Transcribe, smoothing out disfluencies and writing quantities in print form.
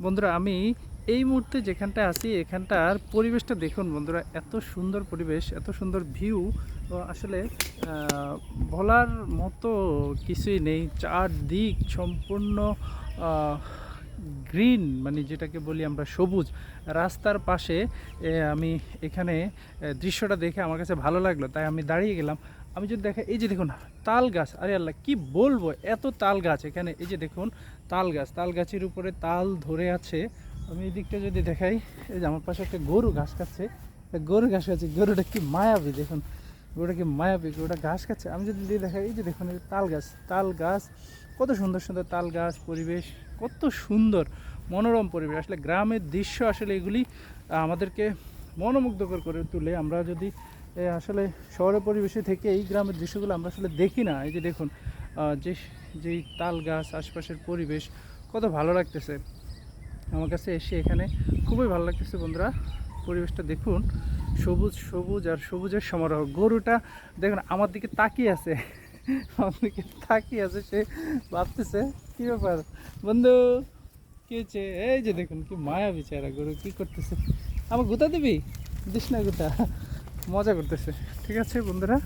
বন্ধুরা আমি এই মুহূর্তে যেখানটায় আছি এখানটার পরিবেশটা দেখুন বন্ধুরা, এত সুন্দর পরিবেশ, এত সুন্দর ভিউ। আসলে বলার মতো কিছুই নেই। চারদিক সম্পূর্ণ গ্রিন, মানে যেটাকে বলি আমরা সবুজ। রাস্তার পাশে আমি এখানে দৃশ্যটা দেখে আমার কাছে ভালো লাগলো, তাই আমি দাঁড়িয়ে গেলাম। আমি যদি দেখে, এই যে দেখুন তাল গাছ, আরে আল্লাহ কি বলবো, এত তাল গাছ এখানে। এই যে দেখুন তাল গাছ, তাল গাছের উপরে তাল ধরে আছে। আমি এই দিকটা যদি দেখাই, এই যে আমার পাশে একটা গরু ঘাস খাচ্ছে, গরু ঘাস খাচ্ছে, গরুটা কি মায়াবী দেখুন, গরুটা কি মায়াবী, গরুটা ঘাস খাচ্ছে। আমি যদি দেখাই, এই যে দেখুন এই তাল গাছ, তাল গাছ, কত সুন্দর সুন্দর তাল গাছ, পরিবেশ কত সুন্দর, মনোরম পরিবেশ। আসলে গ্রামের দৃশ্য আসলে এগুলি আমাদেরকে মনোমুগ্ধকর করে তুলে। আমরা যদি আসলে শহরের পরিবেশে থেকে এই গ্রামের দৃশ্যগুলো আমরা আসলে দেখি না। এই যে দেখুন যে যেই তাল গাছ, আশপাশের পরিবেশ কত ভালো লাগতেছে আমার কাছে এসে। এখানে খুবই ভালো লাগতেছে বন্ধুরা, পরিবেশটা দেখুন, সবুজ সবুজ আর সবুজের সমারোহ। গরুটা দেখুন আমার দিকে তাকিয়ে আছে, আমার দিকে তাকিয়ে আছে, সে ভাবতেছে কী ব্যাপার বন্ধু, কী হচ্ছে। এই যে দেখুন কি মায়া বিচারা, গরু কী করতেছে, আমার গুতা দিবি, দিস না গুতা, মজা করতেছে। ঠিক আছে বন্ধুরা।